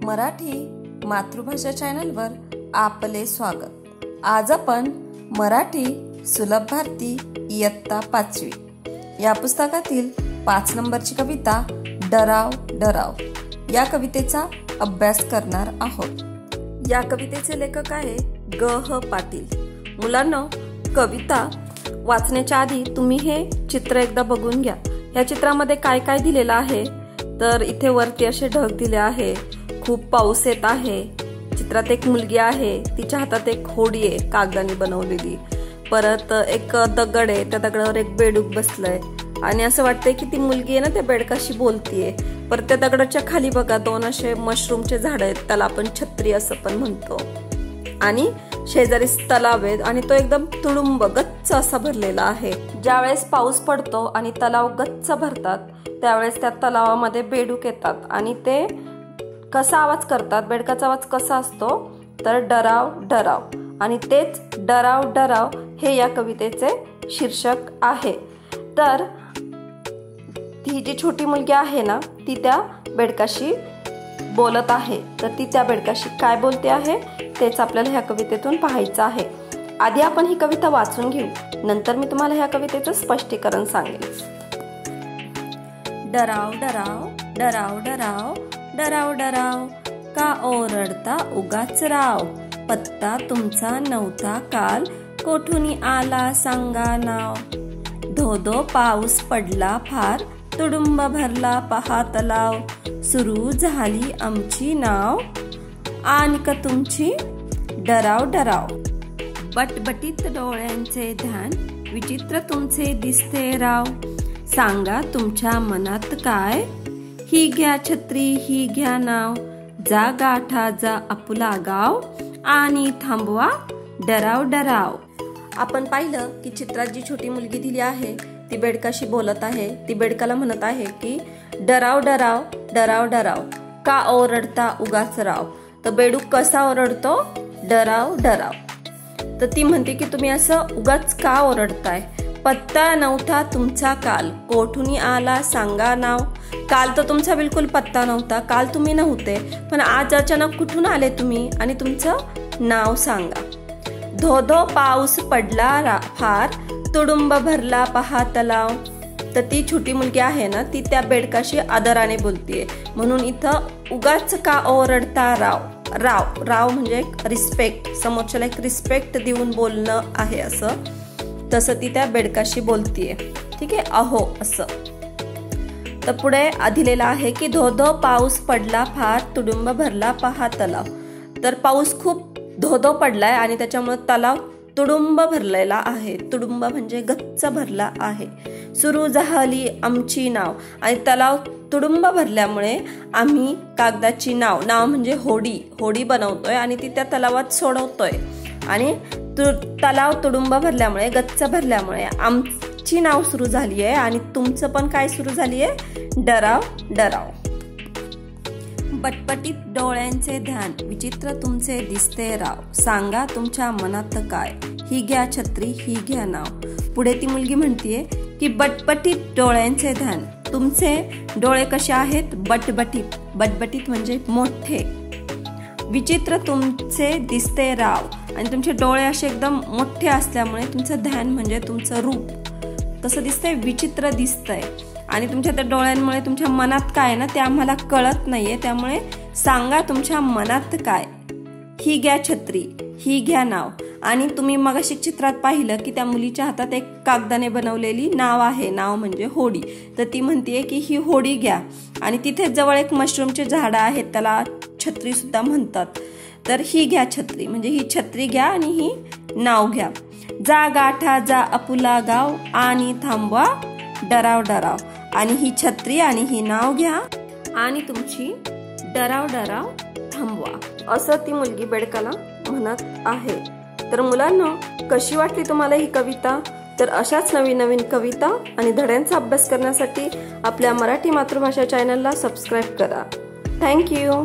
मराठी मातृभाषा चॅनलवर आपले स्वागत। आज आपण मराठी सुलभ भारती इयत्ता 5वी या पुस्तकातील 5 नंबरची कविता डराव डराव या कवितेचा अभ्यास करणार आहोत। या कवितेचे लेखक आहे ग.ह. पाटील। मुलांनो, कविता वाचण्याच्या आधी तुम्ही हे चित्र एकदा बघून घ्या। या चित्रामध्ये काय काय दिलेलं आहे तर इथे वरती असे ढग दिले आहे, खूप पाऊस येत आहे, चित्रात एक मुलगी आहे, तिच्या हातात एक होडी आहे कागदाने बनवलेली, परत एक दगड आहे, त्या दगडावर एक बेडूक बसलंय आणि असं वाटतंय की ती मुलगी आहे ना त्या बेडकाशी बोलतीये। परत त्या दगडाच्या खाली बघा 2 असे मशरूमचे झाड आहेत, त्याला आपण छत्री असं पण म्हणतो, आणि शेजारी तलाव आहे आणि तो एकदम तुडुंब गच्च असा भरलेला आहे। ज्यावेळेस पाऊस पडतो आणि तलाव गच्च भरतात त्यावेळेस त्या तलावामध्ये बेडूक येतात आणि ते कसा आवाज करतात, बेडकाचा आवाज कसा असतो तर डराव डराव, आणि तेच डराव डराव हे या कवितेचे शीर्षक आहे। तर ती जी छोटी मुलगी आहे ना ती त्या बेडकाशी बोलत आहे, तर ती त्या बेडकाशी काय बोलते आहे तेच आपल्याला ह्या कवितेतून पाहायचं आहे। आधी आपण ही कविता वाचून घेऊ, नंतर मी तुम्हाला ह्या कवितेचं स्पष्टीकरण सांगेन। डराव डराव डराव डराव डराव डराव, का ओरडता उगाच राव, पत्ता तुमचा नव्हता काल, कोठून आला सांगा नाव, धो धो पाऊस पडला फार, तुडुंब भरला पहा तलाव, सुरू झाली आमची नाव, आणिक तुमची डराव डराव, बटबटीत डोळ्यांचे ध्यान, विचित्र तुमचे दिसते राव, सांगा तुमच्या मनात काय, ही घ्या छत्री ही घ्या नाव, जा गाठा जा आपुला गाव, आणि थांबवा डराव डराव। आपण पाहिलं की चित्रात जी छोटी मुलगी दिली आहे ती बेडकाशी बोलत आहे, ती बेडकाला म्हणत आहे की डराव डराव डराव डराव, का ओरडता उगाच राव। तर बेडूक कसा ओरडतो, डराव डराव। तर ती म्हणते की तुम्ही असं उगाच का ओरडताय, पत्ता नव्हता तुमचा काल, कोठून आला सांगा नाव, काल तर तुमचा बिलकुल पत्ता नव्हता, काल तुम्ही नव्हते, पण आज अचानक कुठून आले तुम्ही आणि तुमचं नाव सांगा। धो धो पाऊस पडला फार, तुडुंब भरला पहा तलाव। तर ती छोटी मुलगी आहे ना ती त्या बेडकाशी आदराने बोलतीये, म्हणून इथं उगाच का ओरडता राव, राव राव म्हणजे एक रिस्पेक्ट, समोरच्याला एक रिस्पेक्ट देऊन बोलणं आहे असं, तसं ती त्या बेडकाशी बोलतीये, ठीक आहे, अहो असं। तर पुढे दिलेला आहे की धो धो पाऊस पडला फार, तुडुंब भरला पहा तलाव। तर पाऊस खूप धो धो पडलाय आणि त्याच्यामुळे तलाव तुडुंब भरलेला आहे, तुडुंब म्हणजे गच्च भरला आहे। सुरू झाली आमची नाव, आणि तलाव तुडुंब भरल्यामुळे आम्ही कागदाची नाव, नाव म्हणजे होडी, होडी बनवतोय आणि ती त्या तलावात सोडवतोय, आणि तलाव तुडुंब भरल्यामुळे गच्च भरल्यामुळे आमची नाव सुरू झाली आहे आणि तुमचं पण काय सुरू झाली आहे, डराव डराव। बटपटीत डोळ्यांचे ध्यान, विचित्र तुमचे दिसते राव, सांगा तुमच्या मनात काय, ही घ्या छत्री ही घ्या नाव। पुढे ती मुलगी म्हणतीये की बटबटीत डोळ्यांचे ध्यान, तुमचे डोळे कसे आहेत, बटबटीत, बटबटीत म्हणजे मोठे, विचित्र तुमचे दिसते राव, आणि तुमचे डोळे असे एकदम मोठे असल्यामुळे तुमचं ध्यान म्हणजे तुमचं रूप कसं दिसतंय, विचित्र दिसतंय, आणि तुमच्या त्या डोळ्यांमुळे तुमच्या मनात काय ना ते आम्हाला कळत नाहीये, त्यामुळे सांगा तुमच्या मनात काय, ही घ्या छत्री ही घ्या नाव। आणि तुम्ही मगाशी चित्रात पाहिलं की त्या मुलीच्या हातात एक कागदाने बनवलेली नाव आहे, नाव म्हणजे होडी, तर ती म्हणतीये की ही होडी घ्या, आणि तिथे जवळ एक मशरूमचे झाड आहेत त्याला छत्री सुद्धा म्हणतात, तर ही घ्या छत्री म्हणजे ही छत्री घ्या आणि ही नाव घ्या, जा गाठा जा आपुला गाव, आणि थांबवा डराव डराव, आणि ही छत्री आणि ही नाव घ्या आणि तुमची डराव डराव थांबवा, असं ती मुलगी बेडकाला म्हणत आहे। तर मुलांनो, कशी वाटली तुम्हाला ही कविता? तर अशाच नवीन नवीन कविता आणि धड्यांचा अभ्यास करण्यासाठी आपल्या मराठी मातृभाषा चॅनलला सबस्क्राईब करा। थँक्यू।